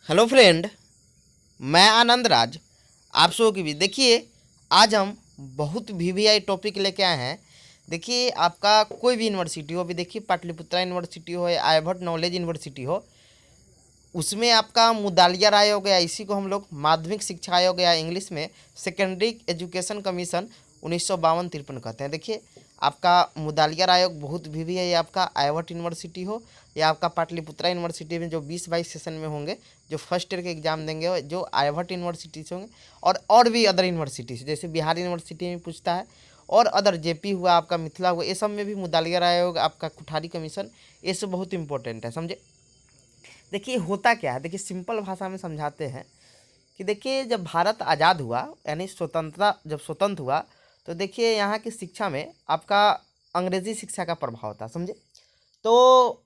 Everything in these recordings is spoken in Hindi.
हेलो फ्रेंड, मैं आनंद राज। आप सबों की भी देखिए, आज हम बहुत वीवीआई टॉपिक लेके आए हैं। देखिए, आपका कोई भी यूनिवर्सिटी हो, अभी देखिए पाटलिपुत्रा यूनिवर्सिटी हो या आर्यभट्ट नॉलेज यूनिवर्सिटी हो, उसमें आपका मुदालिया राय हो गया। इसी को हम लोग माध्यमिक शिक्षा आयोग या इंग्लिश में सेकेंडरी एजुकेशन कमीशन 1952-53 कहते हैं। देखिए, आपका मुदालिया आयोग बहुत भी है। ये आपका आर्यभट्ट यूनिवर्सिटी हो या आपका पाटलिपुत्रा यूनिवर्सिटी में जो 20-22 सेशन में होंगे, जो फर्स्ट ईयर के एग्जाम देंगे, जो आर्यभट्ट यूनिवर्सिटी से होंगे, और भी अदर यूनिवर्सिटी से, जैसे बिहार यूनिवर्सिटी में पूछता है, और अदर जेपी हुआ, आपका मिथिला हुआ, ये सब में भी मुदालिया आयोग, आपका कुठारी कमीशन, ये सब बहुत इंपॉर्टेंट है, समझे। देखिए, होता क्या है, देखिए सिंपल भाषा में समझाते हैं कि देखिए, जब भारत आज़ाद हुआ, यानी स्वतंत्रता जब स्वतंत्र हुआ, तो देखिए यहाँ की शिक्षा में आपका अंग्रेजी शिक्षा का प्रभाव था, समझे। तो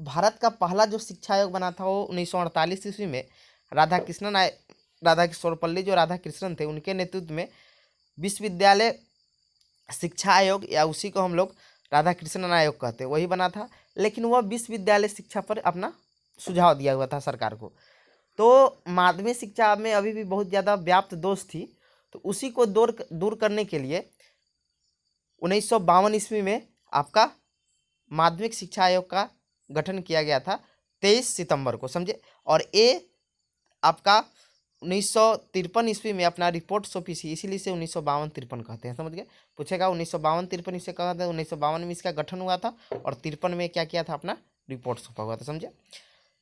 भारत का पहला जो शिक्षा आयोग बना था वो 1948 ईस्वी में राधा कृष्णन आए। राधा सर्वपल्ली जो राधा कृष्णन थे, उनके नेतृत्व में विश्वविद्यालय शिक्षा आयोग, या उसी को हम लोग राधा कृष्णन आयोग कहते हैं, वही बना था। लेकिन वह विश्वविद्यालय शिक्षा पर अपना सुझाव दिया हुआ था सरकार को। तो माध्यमिक शिक्षा में अभी भी बहुत ज़्यादा व्याप्त दोष थी, तो उसी को दूर दूर करने के लिए 1952 ईस्वी में आपका माध्यमिक शिक्षा आयोग का गठन किया गया था, 23 सितंबर को, समझे। और ये आपका 1953 ईस्वी में अपना रिपोर्ट सौंपी थी, इसीलिए से 1952-53 कहते हैं, समझ गए। पूछेगा 1952-53 इसे कहते हैं, 1952 में इसका गठन हुआ था और 53 में क्या किया था, अपना रिपोर्ट सौंपा हुआ था, समझे।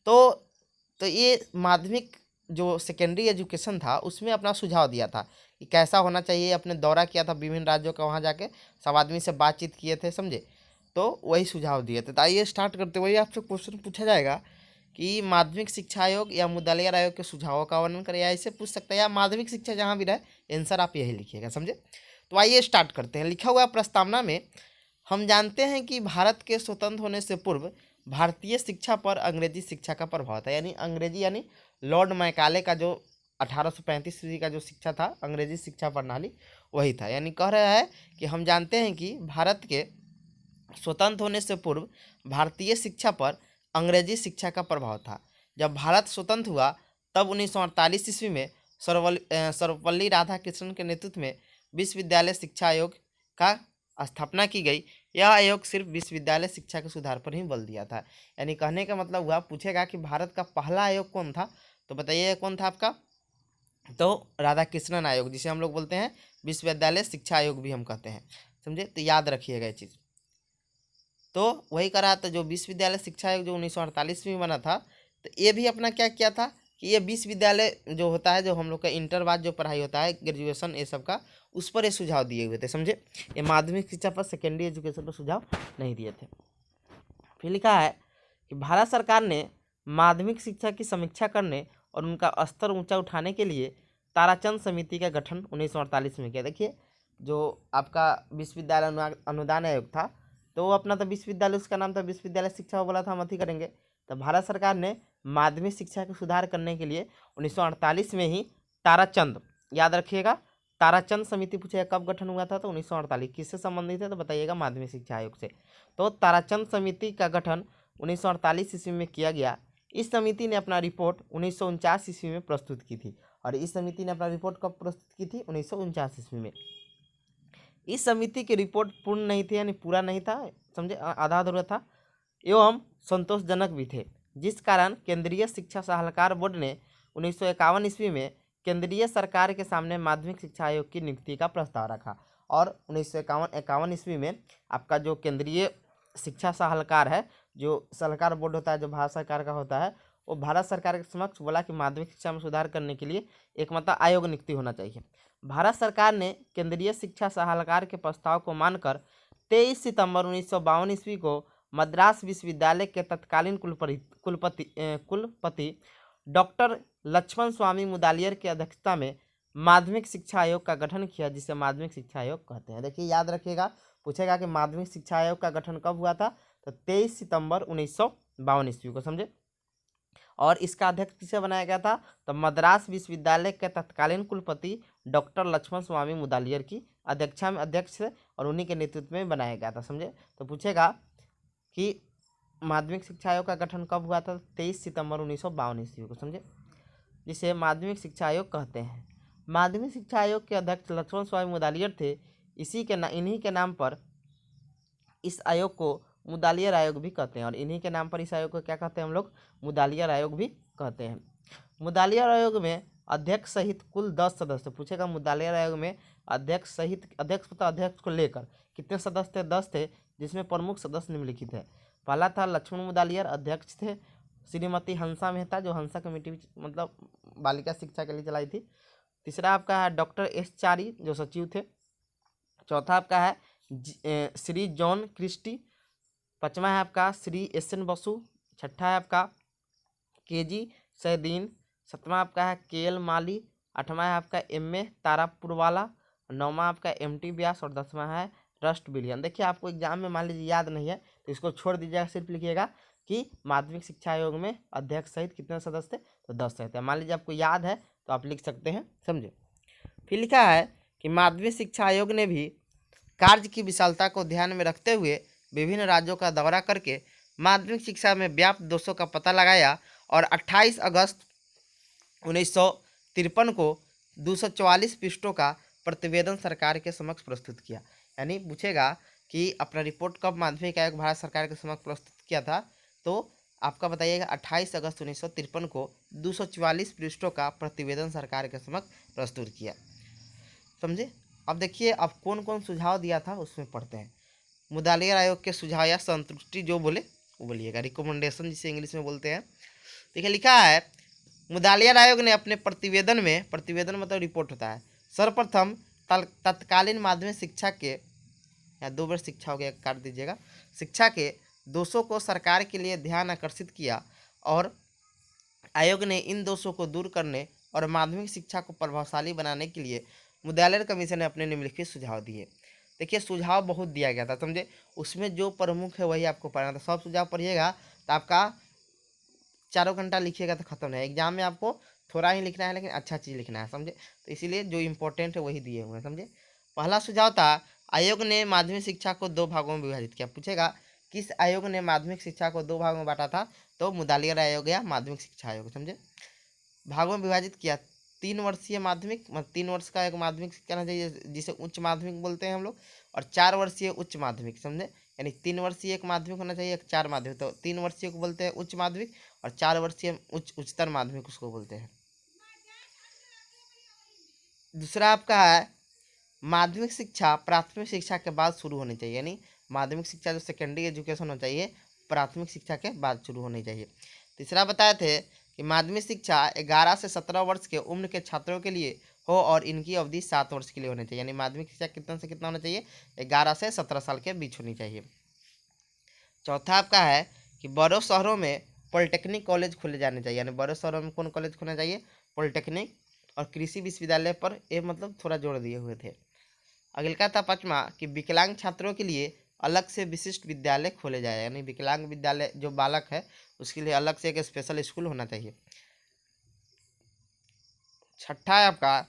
तो तो ये माध्यमिक जो सेकेंडरी एजुकेशन था, उसमें अपना सुझाव दिया था कि कैसा होना चाहिए। अपने दौरा किया था विभिन्न राज्यों का, वहाँ जाके सब आदमी से बातचीत किए थे, समझे। तो वही सुझाव दिए थे। तो आइए स्टार्ट करते। वही आपसे क्वेश्चन पूछा जाएगा कि माध्यमिक शिक्षा आयोग या मुदालिया आयोग के सुझावों का वर्णन करें, या ऐसे पूछ सकता है, या माध्यमिक शिक्षा जहाँ भी रहे आंसर आप यही लिखिएगा, समझे। तो आइए स्टार्ट करते हैं। लिखा हुआ प्रस्तावना में हम जानते हैं कि भारत के स्वतंत्र होने से पूर्व भारतीय शिक्षा पर अंग्रेजी शिक्षा का प्रभाव था। यानी अंग्रेजी, यानी लॉर्ड मैकाले का जो 1835 ईस्वी का जो शिक्षा था, अंग्रेजी शिक्षा प्रणाली, वही था। यानी कह रहा है कि हम जानते हैं कि भारत के स्वतंत्र होने से पूर्व भारतीय शिक्षा पर अंग्रेजी शिक्षा का प्रभाव था। जब भारत स्वतंत्र हुआ, तब 1948 ईस्वी में सर्वपल्ली राधाकृष्णन के नेतृत्व में विश्वविद्यालय शिक्षा आयोग का स्थापना की गई। यह आयोग सिर्फ विश्वविद्यालय शिक्षा के सुधार पर ही बल दिया था। यानी कहने का मतलब हुआ, पूछेगा कि भारत का पहला आयोग कौन था, तो बताइए कौन था आपका। तो राधाकृष्णन आयोग, जिसे हम लोग बोलते हैं विश्वविद्यालय शिक्षा आयोग भी हम कहते हैं, समझे। तो याद रखिएगा ये चीज़। तो वही करा था, जो विश्वविद्यालय शिक्षा आयोग जो 1948 में बना था, तो ये भी अपना क्या किया था कि ये विश्वविद्यालय जो होता है, जो हम लोग का इंटर बाद जो पढ़ाई होता है, ग्रेजुएशन, ये सब का, उस पर ये सुझाव दिए हुए थे, समझे। ये माध्यमिक शिक्षा पर, सेकेंडरी एजुकेशन पर सुझाव नहीं दिए थे। फिर लिखा है कि भारत सरकार ने माध्यमिक शिक्षा की समीक्षा करने और उनका स्तर ऊंचा उठाने के लिए ताराचंद समिति का गठन 1948 में किया। देखिए, जो आपका विश्वविद्यालय अनुदान आयोग था, तो वो अपना तो विश्वविद्यालय, उसका नाम था विश्वविद्यालय शिक्षा, वो बोला था हम अथी करेंगे। तो भारत सरकार ने माध्यमिक शिक्षा को सुधार करने के लिए 1948 में ही ताराचंद, याद रखिएगा, ताराचंद समिति पूछेगा कब गठन हुआ था, तो 1948। किससे संबंधित है, तो बताइएगा माध्यमिक शिक्षा आयोग से। तो ताराचंद समिति का गठन 1948 ईस्वी में किया गया। इस समिति ने अपना रिपोर्ट 1949 ईस्वी में प्रस्तुत की थी। और इस समिति ने अपना रिपोर्ट कब प्रस्तुत की थी, 1949 ईस्वी में। इस समिति की रिपोर्ट पूर्ण नहीं थी, यानी पूरा नहीं था, समझे, आधा अधूरा था, एवं संतोषजनक भी थे, जिस कारण केंद्रीय शिक्षा सलाहकार बोर्ड ने 1951 ईस्वी में केंद्रीय सरकार के सामने माध्यमिक शिक्षा आयोग की नियुक्ति का प्रस्ताव रखा। और 1951 ईस्वी में आपका जो केंद्रीय शिक्षा सलाहकार है, जो सलाहकार बोर्ड होता है, जो भारत सरकार का होता है, वो भारत सरकार के समक्ष बोला कि माध्यमिक शिक्षा में सुधार करने के लिए एक मतलब आयोग नियुक्ति होना चाहिए। भारत सरकार ने केंद्रीय शिक्षा सलाहकार के प्रस्ताव को मानकर 23 सितंबर 1952 ईस्वी को मद्रास विश्वविद्यालय के तत्कालीन कुलपति डॉक्टर लक्ष्मण स्वामी मुदालियर की अध्यक्षता में माध्यमिक शिक्षा आयोग का गठन किया, जिसे माध्यमिक शिक्षा आयोग कहते हैं। देखिए, याद रखिएगा, पूछेगा कि माध्यमिक शिक्षा आयोग का गठन कब हुआ था, तो 23 सितंबर 1952 ईस्वी को, समझे। और इसका अध्यक्ष किसे बनाया गया था, तो मद्रास विश्वविद्यालय के तत्कालीन कुलपति डॉक्टर लक्ष्मण स्वामी मुदालियर की अध्यक्षता में अध्यक्ष थे, और उन्हीं के नेतृत्व में बनाया गया था, समझे। तो पूछेगा कि माध्यमिक शिक्षा आयोग का गठन कब हुआ था, 23 सितंबर 1952 ईस्वी को, समझे। जिसे माध्यमिक शिक्षा आयोग कहते हैं। माध्यमिक शिक्षा आयोग के अध्यक्ष लक्ष्मण स्वामी मुदालियर थे। इन्हीं के नाम पर इस आयोग को मुदालियर आयोग भी कहते हैं, और इन्हीं के नाम पर इस आयोग को क्या कहते हैं हम लोग, मुदालियर आयोग भी कहते हैं। मुदालियर आयोग में अध्यक्ष सहित कुल 10 सदस्य पूछेगा। मुदालियर आयोग में अध्यक्ष सहित, अध्यक्ष को लेकर कितने सदस्य थे, 10 थे, जिसमें प्रमुख सदस्य निम्नलिखित है। पहला था लक्ष्मण मुदालियर, अध्यक्ष थे। श्रीमती हंसा मेहता, जो हंसा कमेटी मतलब बालिका शिक्षा के लिए चलाई थी। तीसरा आपका है डॉक्टर एस चारी, जो सचिव थे। चौथा आपका है श्री जॉन क्रिस्टी। पाँचवा है आपका श्री एस एन बसु। छठा है आपका केजी सैदीन। सातवां आपका है केएल माली। आठवां है आपका एमए तारापुरवाला। नौवां आपका एमटी व्यास, और 10वां है रस्ट विलियन। देखिए आपको एग्जाम में मान लीजिए याद नहीं है तो इसको छोड़ दीजिएगा, सिर्फ लिखिएगा कि माध्यमिक शिक्षा आयोग में अध्यक्ष सहित कितने सदस्य थे, तो 10 रहते हैं। मान लीजिए आपको याद है तो आप लिख सकते हैं, समझे। फिर लिखा है कि माध्यमिक शिक्षा आयोग ने भी कार्य की विशालता को ध्यान में रखते हुए विभिन्न राज्यों का दौरा करके माध्यमिक शिक्षा में व्याप्त दोषों का पता लगाया और 28 अगस्त 1953 को 244 पृष्ठों का प्रतिवेदन सरकार के समक्ष प्रस्तुत किया। यानी पूछेगा कि अपना रिपोर्ट कब माध्यमिक आयोग भारत सरकार के समक्ष प्रस्तुत किया था, तो आपका बताइएगा 28 अगस्त 1953 को 244 पृष्ठों का प्रतिवेदन सरकार के समक्ष प्रस्तुत किया, समझे। अब देखिए अब कौन कौन सुझाव दिया था उसमें पढ़ते हैं। मुदालियर आयोग के सुझाव या संतुष्टि जो बोले वो बोलिएगा, रिकमेंडेशन जिसे इंग्लिश में बोलते हैं। देखिए लिखा है मुदालियर आयोग ने अपने प्रतिवेदन में, प्रतिवेदन मतलब रिपोर्ट होता है, सर्वप्रथम तत्कालीन माध्यमिक शिक्षा के, या 2 वर्ष शिक्षा हो गया काट दीजिएगा, शिक्षा के दोषों को सरकार के लिए ध्यान आकर्षित किया और आयोग ने इन दोषों को दूर करने और माध्यमिक शिक्षा को प्रभावशाली बनाने के लिए मुदालियर कमीशन ने अपने निम्नलिखित सुझाव दिए। देखिए सुझाव बहुत दिया गया था, समझे। उसमें जो प्रमुख है वही आपको पढ़ना था। सब सुझाव पढ़िएगा तो आपका 4 घंटा लिखिएगा तो खत्म है। एग्जाम में आपको थोड़ा ही लिखना है लेकिन अच्छा चीज़ लिखना है, समझे। तो इसीलिए जो इम्पोर्टेंट है वही दिए हुए हैं, समझे। पहला सुझाव था आयोग ने माध्यमिक शिक्षा को 2 भागों में विभाजित किया। पूछेगा किस आयोग ने माध्यमिक शिक्षा को 2 भागों में बांटा था, तो मुदालियर आयोग या माध्यमिक शिक्षा आयोग, समझे। भागों में विभाजित किया। 3 वर्षीय माध्यमिक, मतलब 3 वर्ष का एक माध्यमिक कहना चाहिए जिसे उच्च माध्यमिक बोलते हैं हम लोग, और 4 वर्षीय उच्च माध्यमिक, समझे। यानी 3 वर्षीय एक माध्यमिक होना चाहिए, एक 4 माध्यमिक। तो 3 वर्षीय को बोलते हैं उच्च माध्यमिक और 4 वर्षीय उच्चतर माध्यमिक उसको बोलते हैं। दूसरा आपका है माध्यमिक शिक्षा प्राथमिक शिक्षा के बाद शुरू होनी चाहिए, यानी माध्यमिक शिक्षा जो सेकेंडरी एजुकेशन होना चाहिए प्राथमिक शिक्षा के बाद शुरू होनी चाहिए। तीसरा बताए थे कि माध्यमिक शिक्षा 11 से 17 वर्ष के उम्र के छात्रों के लिए हो और इनकी अवधि 7 वर्ष के लिए होनी चाहिए, यानी माध्यमिक शिक्षा कितना से कितना होना चाहिए, 11 से 17 साल के बीच होनी चाहिए। चौथा आपका है कि बड़ों शहरों में पॉलिटेक्निक कॉलेज खोले जाने चाहिए, यानी बड़े शहरों में कौन कॉलेज खोलना चाहिए, पॉलिटेक्निक और कृषि विश्वविद्यालय पर ये मतलब थोड़ा जोर दिए हुए थे। अगला था 5वां कि विकलांग छात्रों के लिए अलग से विशिष्ट विद्यालय खोले जाए, यानी विकलांग विद्यालय जो बालक है उसके लिए अलग से एक स्पेशल स्कूल होना चाहिए। छठा है आपका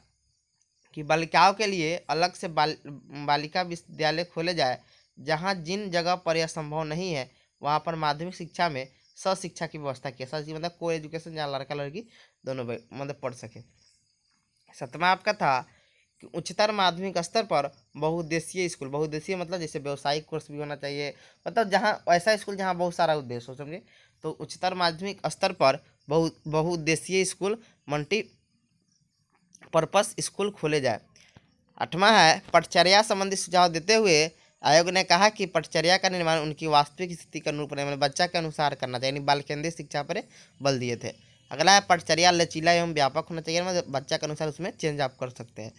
कि बालिकाओं के लिए अलग से बालिका विद्यालय खोले जाए, जहां जिन जगह पर यह संभव नहीं है वहां पर माध्यमिक शिक्षा में शिक्षा की व्यवस्था की, मतलब को एजुकेशन जहाँ लड़का लड़की दोनों मतलब पढ़ सके। 7वां आपका था कि उच्चतर माध्यमिक स्तर पर बहुउद्देशीय स्कूल, बहुउद्देशीय मतलब जैसे व्यवसायिक कोर्स भी होना चाहिए, मतलब जहाँ ऐसा स्कूल जहाँ बहुत सारा उद्देश्य हो, समझे। तो उच्चतर माध्यमिक स्तर पर बहुउद्देशीय स्कूल, मल्टी पर्पस स्कूल खोले जाए। 8वां है पटचर्या संबंधी सुझाव देते हुए आयोग ने कहा कि पटचर्या का निर्माण उनकी वास्तविक स्थिति के अनुरूप मतलब बच्चा के अनुसार करना चाहिए, यानी बाल केंद्रीय शिक्षा पर बल दिए थे। अगला है पटचर्या लचीला एवं व्यापक होना चाहिए, मतलब बच्चा के अनुसार उसमें चेंज आप कर सकते हैं।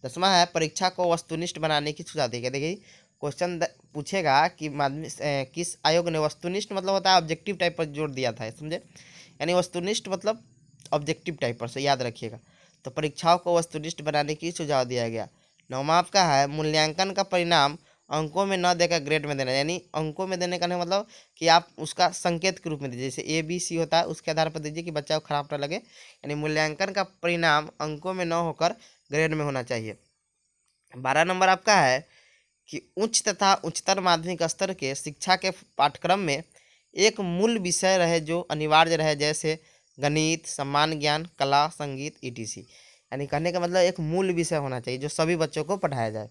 10वां है परीक्षा को वस्तुनिष्ठ बनाने की सुझाव देगा। देखिए क्वेश्चन पूछेगा कि माध्यमिक किस आयोग ने वस्तुनिष्ठ मतलब होता है ऑब्जेक्टिव टाइप पर जोर दिया था, समझे। यानी वस्तुनिष्ठ मतलब ऑब्जेक्टिव टाइप पर, से याद रखिएगा। तो परीक्षाओं को वस्तुनिष्ठ बनाने की सुझाव दिया गया। 9वां आपका है मूल्यांकन का परिणाम अंकों में न देकर ग्रेड में देना, यानी अंकों में देने का नहीं मतलब कि आप उसका संकेत के रूप में दीजिए, जैसे ABC होता है उसके आधार पर दीजिए कि बच्चा को खराब ना लगे। यानी मूल्यांकन का परिणाम अंकों में न होकर ग्रेड में होना चाहिए। 12 नंबर आपका है कि उच्च तथा उच्चतर माध्यमिक स्तर के शिक्षा के पाठ्यक्रम में एक मूल विषय रहे जो अनिवार्य रहे, जैसे गणित, सम्मान ज्ञान, कला, संगीत, ईटीसी। यानी कहने का मतलब एक मूल विषय होना चाहिए जो सभी बच्चों को पढ़ाया जाए।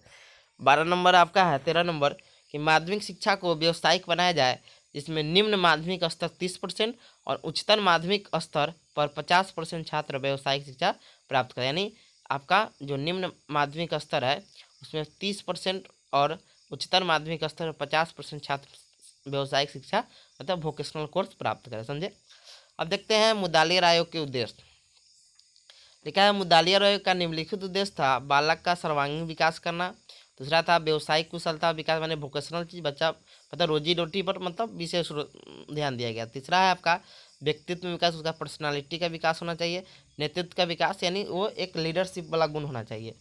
12 नंबर आपका है 13 नंबर कि माध्यमिक शिक्षा को व्यावसायिक बनाया जाए, जिसमें निम्न माध्यमिक स्तर 30% और उच्चतर माध्यमिक स्तर पर 50% छात्र व्यावसायिक शिक्षा प्राप्त करें। यानी आपका जो निम्न माध्यमिक स्तर है उसमें 30% और उच्चतर माध्यमिक स्तर पर 50% छात्र व्यावसायिक शिक्षा मतलब वोकेशनल कोर्स प्राप्त करें। समझे। अब देखते हैं मुदालियर आयोग के उद्देश्य। लिखा है मुदालियर आयोग का निम्नलिखित उद्देश्य था बालक का सर्वांगीण विकास करना। दूसरा था व्यवसायिक कुशलता विकास, माने वोकेशनल चीज बच्चा मतलब रोजी रोटी पर मतलब विशेष ध्यान दिया गया। तीसरा है आपका व्यक्तित्व विकास, उसका पर्सनालिटी का विकास होना चाहिए। नेतृत्व का विकास यानी वो एक लीडरशिप वाला गुण होना चाहिए।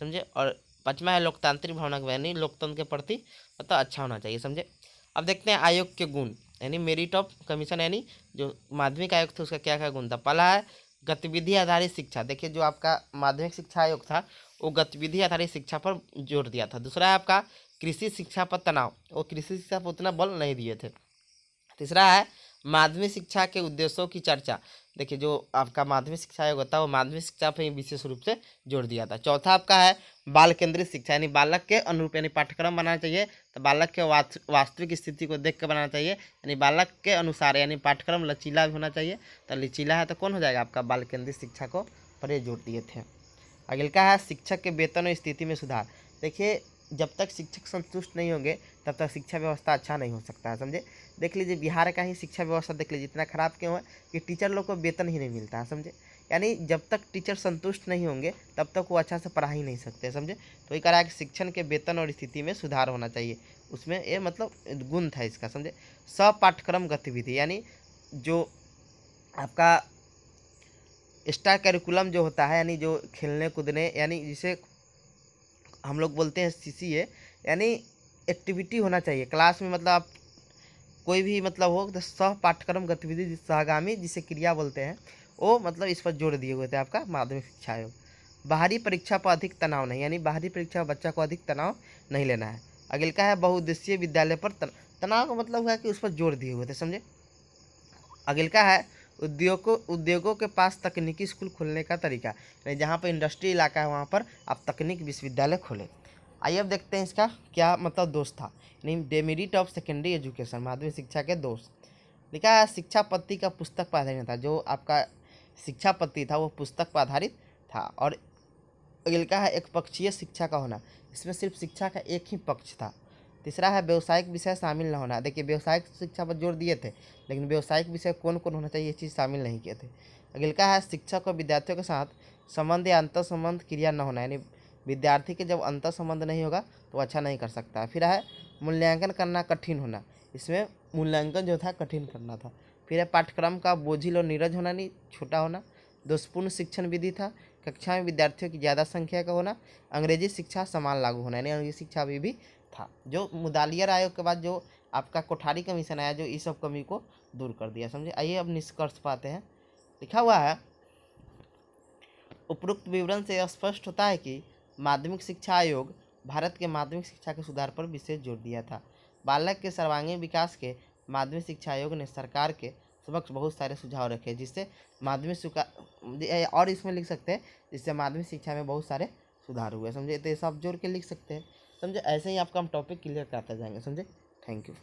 समझे। और पाँचवा है लोकतांत्रिक भावना यानी लोकतंत्र के प्रति मतलब अच्छा होना चाहिए। समझे। अब देखते हैं आयोग के गुण यानी मेरिट ऑफ कमीशन, यानी जो माध्यमिक आयोग था उसका क्या क्या गुण था। पहला है गतिविधि आधारित शिक्षा। देखिए जो आपका माध्यमिक शिक्षा आयोग था वो गतिविधि आधारित शिक्षा पर जोर दिया था। दूसरा है आपका कृषि शिक्षा पर तनाव, वो कृषि शिक्षा पर उतना बल नहीं दिए थे। तीसरा है माध्यमिक शिक्षा के उद्देश्यों की चर्चा। देखिए जो आपका माध्यमिक शिक्षा आयोग होता है वो माध्यमिक शिक्षा पर विशेष रूप से जोर दिया था। चौथा आपका है बाल केंद्रित शिक्षा, यानी बालक के अनुरूप यानी पाठ्यक्रम बनाना चाहिए तो बालक के वास्तविक स्थिति को देख कर बनाना चाहिए, यानी बालक के अनुसार, यानी पाठ्यक्रम लचीला भी होना चाहिए। तो लचीला है तो कौन हो जाएगा आपका बाल केंद्रित शिक्षा को पर ये जोर दिए थे। अगले का है शिक्षक के वेतन और स्थिति में सुधार। देखिए जब तक शिक्षक संतुष्ट नहीं होंगे तब तक शिक्षा व्यवस्था अच्छा नहीं हो सकता है। समझे। देख लीजिए बिहार का ही शिक्षा व्यवस्था देख लीजिए इतना खराब क्यों है कि टीचर लोग को वेतन ही नहीं मिलता है। समझे। यानी जब तक टीचर संतुष्ट नहीं होंगे तब तक वो अच्छा से पढ़ा ही नहीं सकते। समझे। तो ये कह रहा है कि शिक्षण के वेतन और स्थिति में सुधार होना चाहिए, उसमें ये मतलब गुण था इसका। समझे। सपाठ्यक्रम गतिविधि यानी जो आपका एक्स्ट्रा करिकुलम जो होता है यानी जो खेलने कूदने यानी जिसे हम लोग बोलते हैं सीसीए, यानी एक्टिविटी होना चाहिए क्लास में। मतलब आप कोई भी मतलब हो तो सह पाठ्यक्रम गतिविधि सहगामी जिसे क्रिया बोलते हैं वो मतलब इस पर जोर दिए हुए थे आपका माध्यमिक शिक्षा आयोग। बाहरी परीक्षा पर अधिक तनाव नहीं, यानी बाहरी परीक्षा पर बच्चा को अधिक तनाव नहीं लेना है। अगले का है बहुउद्देशीय विद्यालय पर तनाव का मतलब हुआ कि उस पर जोर दिए हुए थे। समझे। अगले का है उद्योगों के पास तकनीकी स्कूल खोलने का तरीका, यानी जहाँ पर इंडस्ट्री इलाका है वहाँ पर आप तकनीक विश्वविद्यालय खोलें। आइए अब देखते हैं इसका क्या मतलब दोष था, यानी डेमेरिट ऑफ सेकेंडरी एजुकेशन, माध्यमिक शिक्षा के दोष। लिखा है शिक्षा पद्धति का पुस्तक पर आधारित था। जो आपका शिक्षा पद्धति था वो पुस्तक पर आधारित था। और अगले का है एक पक्षीय शिक्षा का होना, इसमें सिर्फ शिक्षा का एक ही पक्ष था। तीसरा है व्यावसायिक विषय शामिल न होना। देखिए व्यावसायिक शिक्षा पर जोर दिए थे लेकिन व्यावसायिक विषय कौन कौन होना चाहिए ये चीज़ शामिल नहीं किए थे। अगले का है शिक्षक और विद्यार्थियों के साथ संबंध या अंतर संबंध क्रिया न होना, यानी विद्यार्थी के जब अंतर संबंध नहीं होगा तो अच्छा नहीं कर सकता है। फिर है मूल्यांकन करना कठिन होना, इसमें मूल्यांकन जो था कठिन करना था। फिर है पाठ्यक्रम का बोझिल और नीरज होना, नहीं छोटा होना। दोषपूर्ण शिक्षण विधि था, कक्षा में विद्यार्थियों की ज़्यादा संख्या का होना। अंग्रेजी शिक्षा समान लागू होना, यानी अंग्रेजी शिक्षा भी था। जो मुदालियर आयोग के बाद जो आपका कोठारी कमीशन आया जो इस सब कमी को दूर कर दिया। समझे। आइए अब निष्कर्ष पाते हैं। लिखा हुआ है उपरोक्त विवरण से स्पष्ट होता है कि माध्यमिक शिक्षा आयोग भारत के माध्यमिक शिक्षा के सुधार पर विशेष जोर दिया था। बालक के सर्वांगीण विकास के माध्यमिक शिक्षा आयोग ने सरकार के समक्ष बहुत सारे सुझाव रखे जिससे माध्यमिक शिक्षा, और इसमें लिख सकते हैं जिससे माध्यमिक शिक्षा में बहुत सारे सुधार हुए। समझे। तो ये सब जोड़ के लिख सकते हैं। समझे। ऐसे ही आपका हम टॉपिक क्लियर करते जाएंगे। समझे। Thank you.